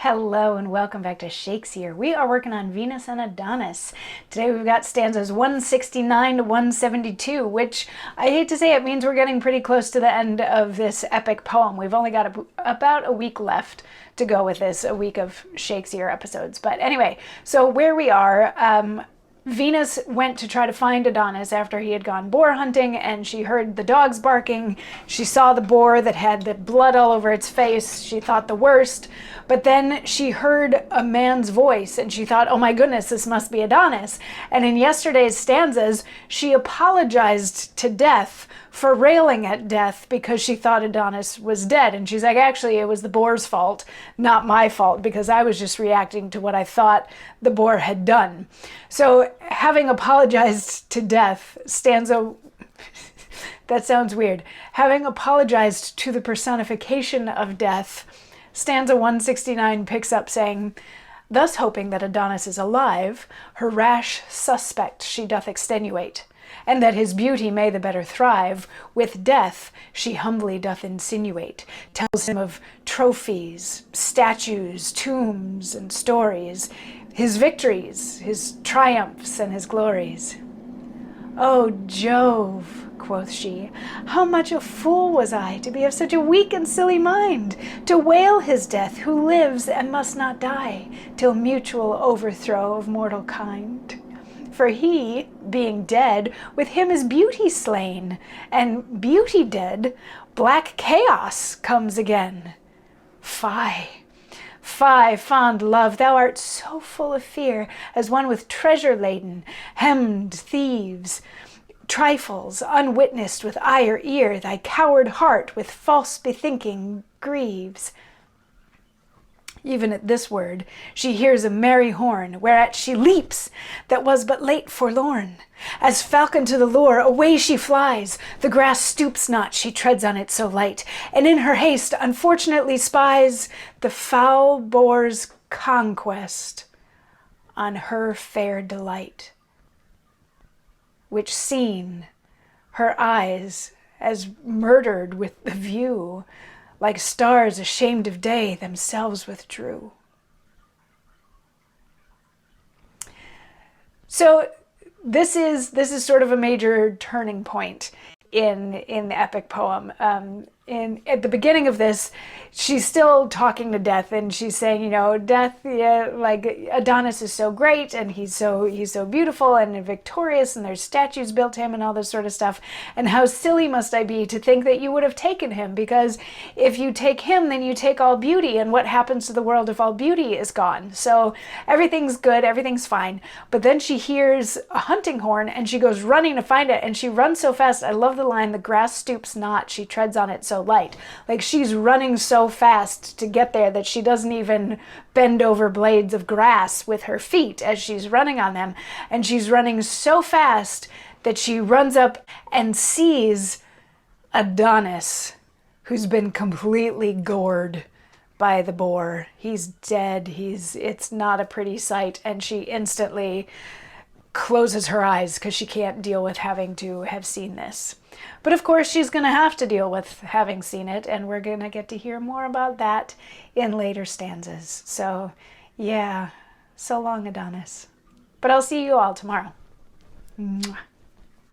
Hello and welcome back to Shakesyear. We are working on Venus and Adonis. Today we've got stanzas 169 to 172, which I hate to say it means we're getting pretty close to the end of this epic poem. We've only got about a week left to go with this, a week of Shakesyear episodes. But anyway, so where we are, Venus went to try to find Adonis after he had gone boar hunting, and she heard the dogs barking. She saw the boar that had the blood all over its face. She thought the worst, but then she heard a man's voice and she thought, oh my goodness, this must be Adonis. And in yesterday's stanzas, she apologized to Death for railing at Death because she thought Adonis was dead. And she's like, actually, it was the boar's fault, not my fault, because I was just reacting to what I thought the boar had done. So having apologized to Death, stanza, that sounds weird. Having apologized to the personification of Death, stanza 169 picks up saying, thus hoping that Adonis is alive, her rash suspect she doth extenuate, and that his beauty may the better thrive, with Death she humbly doth insinuate, tells him of trophies, statues, tombs, and stories, his victories, his triumphs, and his glories. O Jove, quoth she, how much a fool was I to be of such a weak and silly mind, to wail his death who lives and must not die, till mutual overthrow of mortal kind. For he, being dead, with him is beauty slain, and beauty dead, black chaos comes again. Fie! Fie, fond love, thou art so full of fear, as one with treasure laden, hemmed thieves, trifles, unwitnessed with eye or ear, thy coward heart with false bethinking grieves. Even at this word, she hears a merry horn, whereat she leaps, that was but late forlorn. As falcon to the lure, away she flies. The grass stoops not, she treads on it so light, and in her haste unfortunately spies the foul boar's conquest on her fair delight, which seen, her eyes, as murdered with the view, like stars ashamed of day, themselves withdrew. So this is sort of a major turning point in the epic poem. At the beginning of this, she's still talking to Death, and she's saying, you know, Death, yeah, like Adonis is so great, and he's so beautiful and victorious, and there's statues built to him and all this sort of stuff. And how silly must I be to think that you would have taken him? Because if you take him, then you take all beauty, and what happens to the world if all beauty is gone? So everything's good, everything's fine. But then she hears a hunting horn, and she goes running to find it, and she runs so fast. I love the line, the grass stoops not, she treads on it so light. Like she's running so fast to get there that she doesn't even bend over blades of grass with her feet as she's running on them. And she's running so fast that she runs up and sees Adonis, who's been completely gored by the boar. He's dead. It's not a pretty sight. And she instantly closes her eyes because she can't deal with having to have seen this. But of course she's going to have to deal with having seen it, and we're going to get to hear more about that in later stanzas. So yeah, so long Adonis. But I'll see you all tomorrow. Mwah.